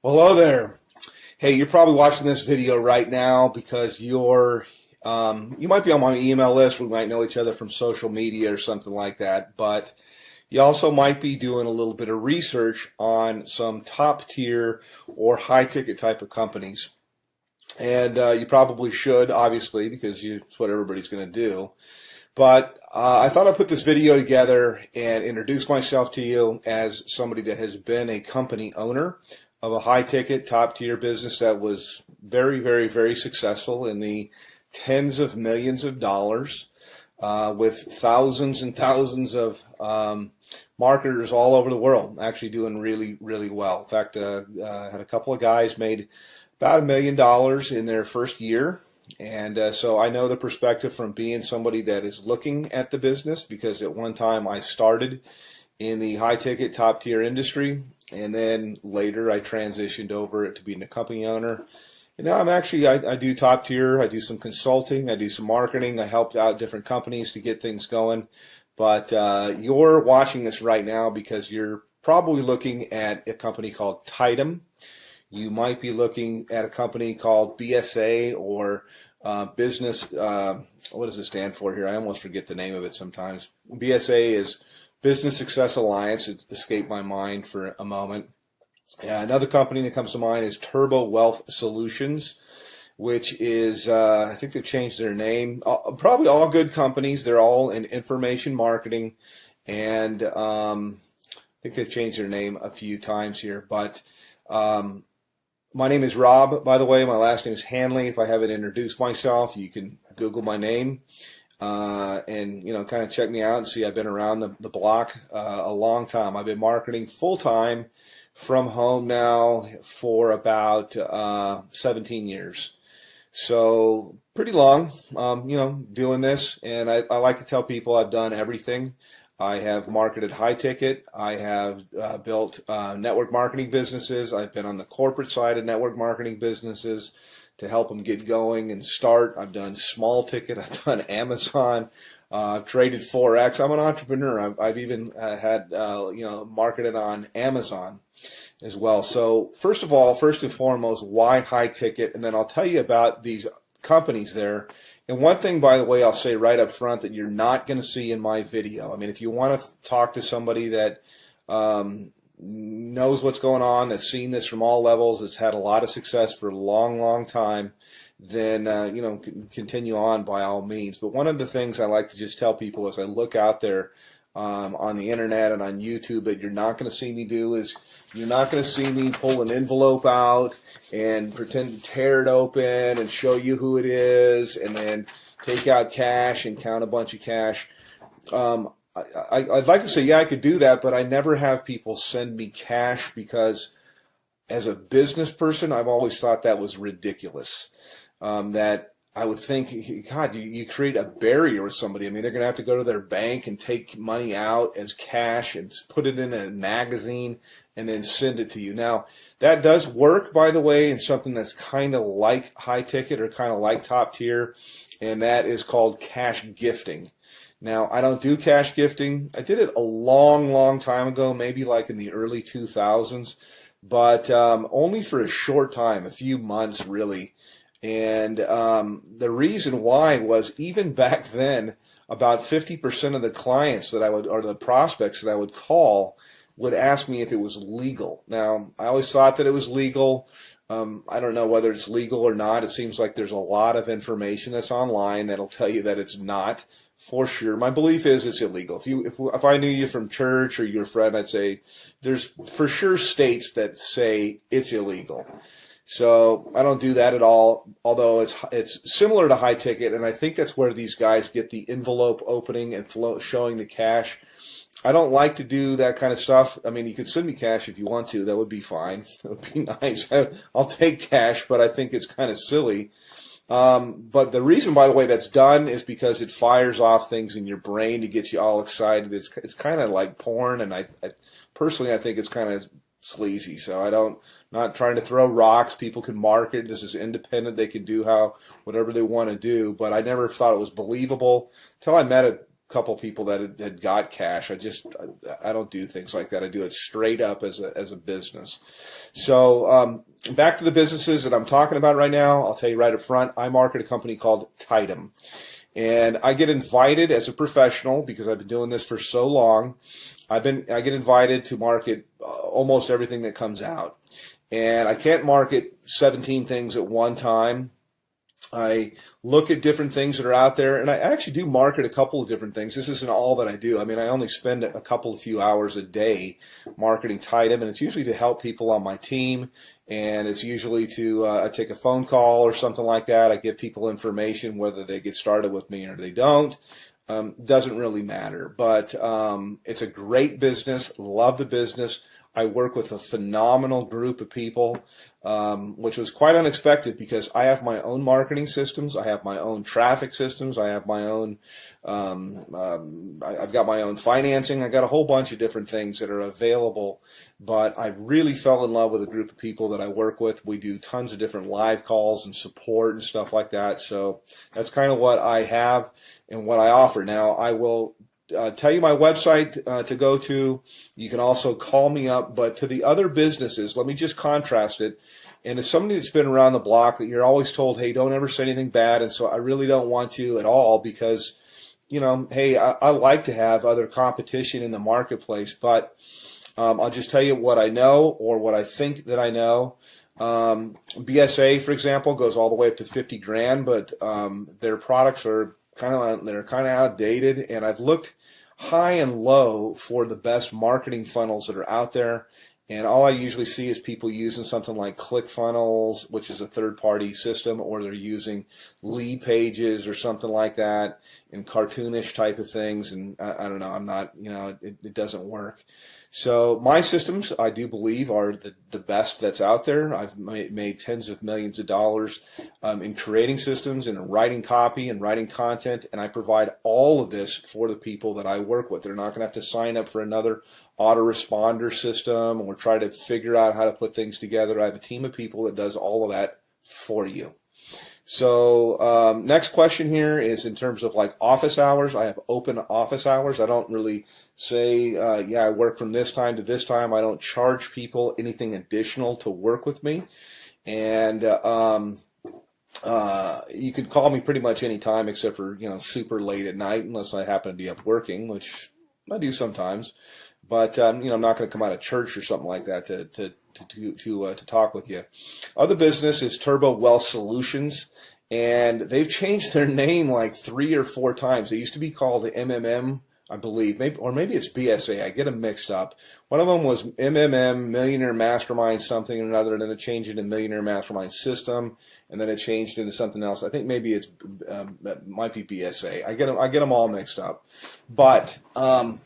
Well, hello there. Hey, you're probably watching this video right now because you might be on my email list. We might know each other from social media or something like that. But you also might be doing a little bit of research on some top tier or high ticket type of companies. And you probably should, obviously, because it's what everybody's going to do. But I thought I'd put this video together and introduce myself to you as somebody that has been a company owner of a high-ticket, top-tier business that was very, very, very successful in the tens of millions of dollars with thousands and thousands of marketers all over the world actually doing really, really well. In fact, I had a couple of guys made about $1 million in their first year. And so I know the perspective from being somebody that is looking at the business, because at one time I started in the high-ticket, top-tier industry, and then later I transitioned over to being a company owner. And now I do top-tier, I do some consulting, I do some marketing, I helped out different companies to get things going. But you're watching this right now because you're probably looking at a company called Tidem. You might be looking at a company called BSA or business, what does it stand for here? I almost forget the name of it sometimes. BSA is Business Success Alliance. It escaped my mind for a moment. Another company that comes to mind is Turbo Wealth Solutions, which is, I think they've changed their name. Probably all good companies. They're all in information marketing. And I think they've changed their name a few times here. But my name is Rob, by the way. My last name is Hanley. If I haven't introduced myself, you can Google my name and kind of check me out and see I've been around the block a long time. I've been marketing full-time from home now for about 17 years. So pretty long, doing this. And I like to tell people I've done everything. I have marketed high ticket. I have built network marketing businesses. I've been on the corporate side of network marketing businesses to help them get going and start. I've done small ticket. I've done Amazon. I've traded Forex. I'm an entrepreneur. I've even had marketed on Amazon as well. So first of all, first and foremost, why high ticket? And then I'll tell you about these companies there. And one thing, by the way, I'll say right up front that you're not going to see in my video. I mean, if you want to talk to somebody that knows what's going on, that's seen this from all levels, that's had a lot of success for a long, long time, then, continue on by all means. But one of the things I like to just tell people as I look out there on the internet and on YouTube that you're not going to see me do is you're not going to see me pull an envelope out and pretend to tear it open and show you who it is and then take out cash and count a bunch of cash. I'd like to say, yeah, I could do that, but I never have people send me cash because as a business person, I've always thought that was ridiculous. That I would think, God, you create a barrier with somebody. I mean, they're going to have to go to their bank and take money out as cash and put it in a magazine and then send it to you. Now, that does work, by the way, in something that's kind of like high ticket or kind of like top tier, and that is called cash gifting. Now, I don't do cash gifting. I did it a long, long time ago, maybe like in the early 2000s, but only for a short time, a few months really. And the reason why was even back then, about 50% of the clients that I would, or the prospects that I would call, would ask me if it was legal. Now, I always thought that it was legal. I don't know whether it's legal or not. It seems like there's a lot of information that's online that'll tell you that it's not for sure. My belief is it's illegal. If I knew you from church or you're a friend, I'd say there's for sure states that say it's illegal. So I don't do that at all, although it's similar to high ticket, and I think that's where these guys get the envelope opening and showing the cash. I don't like to do that kind of stuff. I mean, you could send me cash if you want to. That would be fine. That would be nice. I'll take cash, but I think it's kind of silly. But the reason, by the way, that's done is because it fires off things in your brain to get you all excited. It's kind of like porn, and I personally, I think it's kind of sleazy. So not trying to throw rocks. People can market. This is independent. They can do whatever they want to do. But I never thought it was believable until I met couple people that had got cash. I don't do things like that. I do it straight up as a business. So back to the businesses that I'm talking about right now. I'll tell you right up front, I market a company called Tidem. And I get invited as a professional, because I've been doing this for so long. I get invited to market almost everything that comes out. And I can't market 17 things at one time. I look at different things that are out there, and I actually do market a couple of different things. This isn't all that I do. I mean, I only spend a few hours a day marketing Tidem, and it's usually to help people on my team, and it's usually to I take a phone call or something like that. I give people information, whether they get started with me or they don't. Doesn't really matter, but it's a great business. Love the business. I work with a phenomenal group of people, which was quite unexpected, because I have my own marketing systems. I have my own traffic systems. I have my own, I've got my own financing. I got a whole bunch of different things that are available, but I really fell in love with a group of people that I work with. We do tons of different live calls and support and stuff like that. So that's kind of what I have and what I offer. Now, I will tell you my website to go to. You can also call me up. But to the other businesses, let me just contrast it. And as somebody that's been around the block, you're always told, hey, don't ever say anything bad. And so I really don't want to at all, because, hey, I like to have other competition in the marketplace. But I'll just tell you what I know, or what I think that I know. BSA, for example, goes all the way up to 50 grand, but their products are kind of outdated, and I've looked high and low for the best marketing funnels that are out there, and all I usually see is people using something like ClickFunnels, which is a third-party system, or they're using lead pages or something like that, and cartoonish type of things, and I don't know, I'm not, it doesn't work. So my systems, I do believe, are the best that's out there. I've made tens of millions of dollars in creating systems and writing copy and writing content, and I provide all of this for the people that I work with. They're not going to have to sign up for another autoresponder system or try to figure out how to put things together. I have a team of people that does all of that for you. So next question here is in terms of like office hours. I have open office hours. I don't really say, I work from this time to this time. I don't charge people anything additional to work with me. And you can call me pretty much any time except for, super late at night, unless I happen to be up working, which I do sometimes. But, I'm not going to come out of church or something like that to talk with you. Other business is Turbo Wealth Solutions, and they've changed their name like 3 or 4 times. They used to be called MMM, I believe, maybe it's BSA. I get them mixed up. One of them was MMM, Millionaire Mastermind something or another, and then it changed into Millionaire Mastermind System, and then it changed into something else. I think maybe it might be BSA. I get them all mixed up, but I'm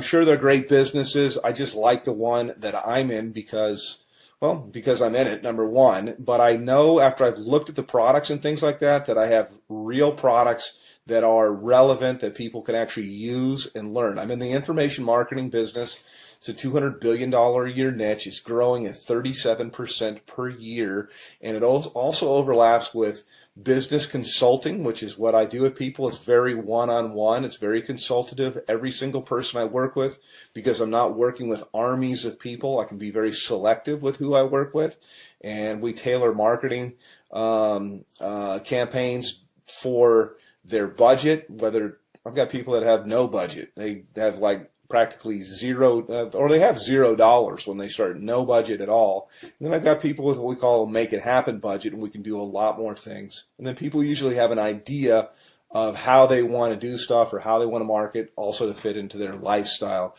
sure they're great businesses. I just like the one that I'm in because I'm in it, number one. But I know after I've looked at the products and things like that I have real products that are relevant, that people can actually use and learn. I'm in the information marketing business. It's a $200 billion a year niche. It's growing at 37% per year. And it also overlaps with business consulting, which is what I do with people. It's very one-on-one. It's very consultative. Every single person I work with, because I'm not working with armies of people, I can be very selective with who I work with. And we tailor marketing campaigns for their budget. Whether I've got people that have no budget. They have like practically zero, or they have $0 when they start, no budget at all. And then I've got people with what we call a make it happen budget, and we can do a lot more things. And then people usually have an idea of how they want to do stuff or how they want to market, also to fit into their lifestyle.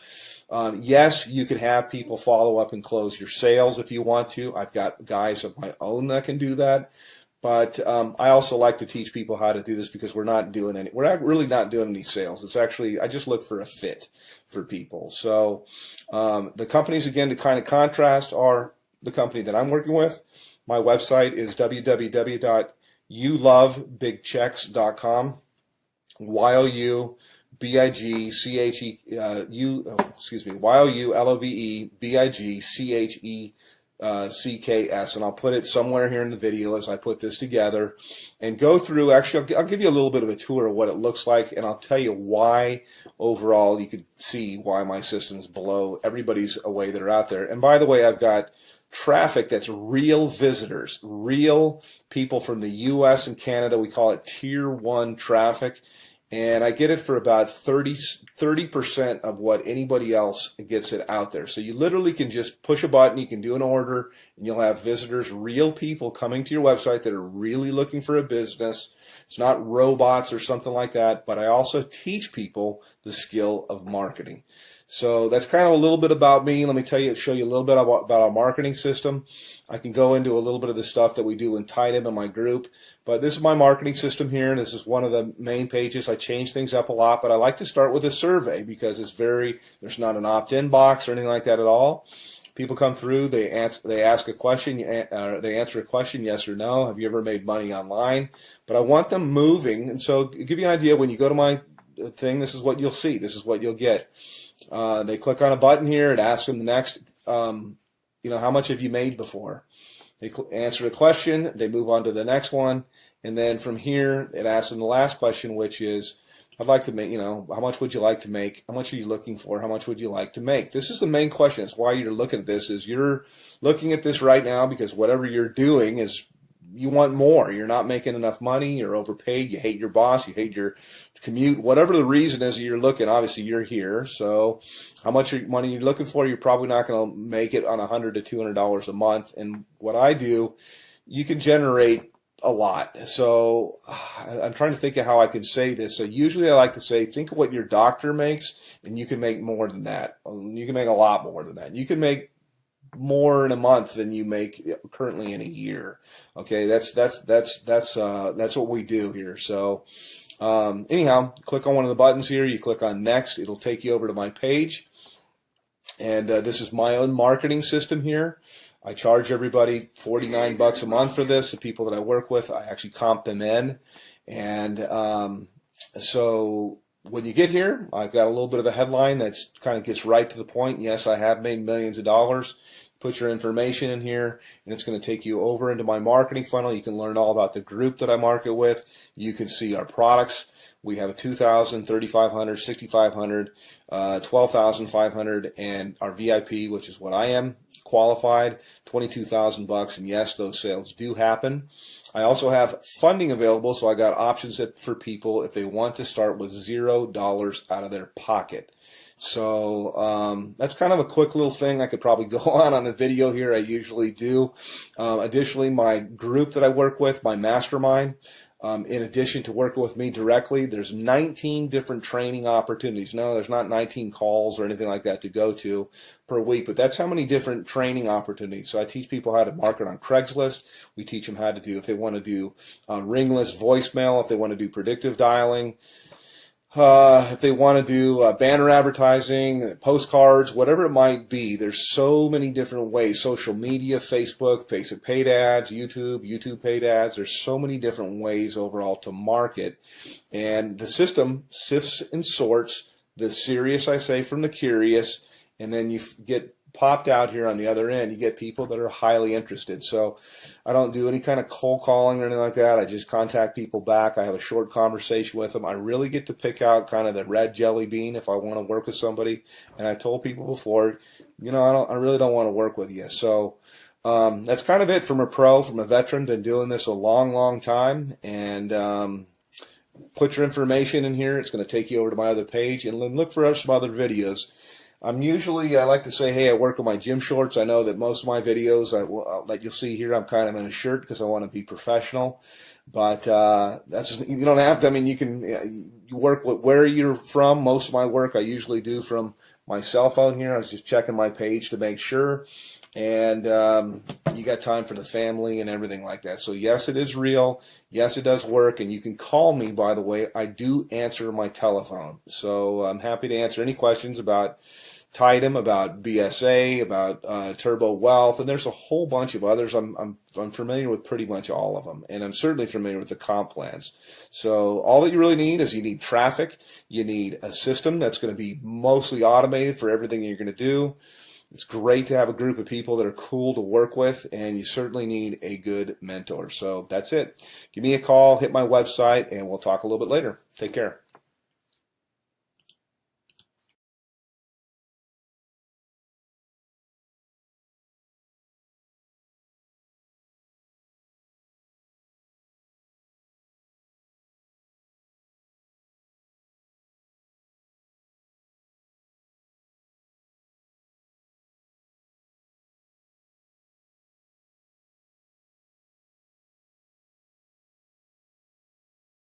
Yes, you can have people follow up and close your sales if you want to. I've got guys of my own that can do that. But I also like to teach people how to do this, because we're not really not doing any sales. It's actually, I just look for a fit for people. So the companies, again, to kind of contrast, are the company that I'm working with. My website is www.youlovebigchecks.com. YOULOVEBIGCHE CKS, and I'll put it somewhere here in the video as I put this together and go through. Actually, I'll give you a little bit of a tour of what it looks like, and I'll tell you why overall. You could see why my system's below everybody's away that are out there. And by the way, I've got traffic that's real visitors, real people from the US and Canada. We call it tier 1 traffic. And I get it for about 30% of what anybody else gets it out there. So you literally can just push a button, you can do an order, and you'll have visitors, real people coming to your website that are really looking for a business. It's not robots or something like that, but I also teach people the skill of marketing. So that's kind of a little bit about me. Let me show you a little bit about our marketing system. I can go into a little bit of the stuff that we do in Tidem in my group, but this is my marketing system here, and this is one of the main pages. I change things up a lot, but I like to start with a survey because there's not an opt-in box or anything like that at all. People come through, they ask a question, they answer a question, yes or no. Have you ever made money online? But I want them moving, and so to give you an idea, when you go to my thing, this is what you'll see. This is what you'll get. They click on a button here. It asks them the next, how much have you made before? They answer the question. They move on to the next one. And then from here, it asks them the last question, which is, I'd like to make, how much would you like to make? How much are you looking for? How much would you like to make? This is the main question. It's why you're looking at this, is you're looking at this right now because whatever you're doing is you want more. You're not making enough money. You're overpaid. You hate your boss. You hate your commute. Whatever the reason is that you're looking, obviously you're here. So how much money you're looking for, you're probably not going to make it on $100 to $200 a month. And what I do, you can generate a lot. So I'm trying to think of how I can say this. So usually I like to say, think of what your doctor makes, and you can make more than that. You can make a lot more than that. You can make more in a month than you make currently in a year. Okay, that's what we do here. So anyhow, click on one of the buttons here. You click on next. It'll take you over to my page. And this is my own marketing system here. I charge everybody $49 a month for this. The people that I work with, I actually comp them in. And so when you get here, I've got a little bit of a headline that's kind of gets right to the point. Yes, I have made millions of dollars. Put your information in here, and it's going to take you over into my marketing funnel. You can learn all about the group that I market with. You can see our products. We have a 2,000, 3,500, 6,500, 12,500, and our VIP, which is what I am, qualified, $22,000. And yes, those sales do happen. I also have funding available, so I got options for people if they want to start with $0 out of their pocket. So that's kind of a quick little thing. I could probably go on a video here. I usually do. Additionally, my group that I work with, my mastermind, in addition to working with me directly, there's 19 different training opportunities. No, there's not 19 calls or anything like that to go to per week, but that's how many different training opportunities. So I teach people how to market on Craigslist. We teach them how to do, if they want to do ringless voicemail, if they want to do predictive dialing, if they want to do banner advertising, postcards, whatever it might be. There's so many different ways. Social media, Facebook paid ads, YouTube paid ads. There's so many different ways overall to market. And the system sifts and sorts the serious, I say, from the curious. And then you get popped out here on the other end. You get people that are highly interested. So I don't do any kind of cold calling or anything like that. I just contact people back. I have a short conversation with them. I really get to pick out kind of the red jelly bean if I want to work with somebody. And I told people before, I really don't want to work with you. So that's kind of it from a veteran. Been doing this a long, long time. And put your information in here. It's going to take you over to my other page. And look for some other videos. I like to say, hey, I work with my gym shorts. I know that most of my videos, that you'll see here, I'm kind of in a shirt because I want to be professional. But you don't have to. I mean, you work with where you're from. Most of my work I usually do from my cell phone here. I was just checking my page to make sure. And you got time for the family and everything like that. So yes, it is real. Yes, it does work. And you can call me, by the way. I do answer my telephone. So I'm happy to answer any questions about Tidem, about BSA, about Turbo Wealth, and there's a whole bunch of others. I'm familiar with pretty much all of them, and I'm certainly familiar with the comp plans. So all that you really need is you need traffic. You need a system that's going to be mostly automated for everything you're going to do. It's great to have a group of people that are cool to work with, and you certainly need a good mentor. So that's it. Give me a call, hit my website, and we'll talk a little bit later. Take care.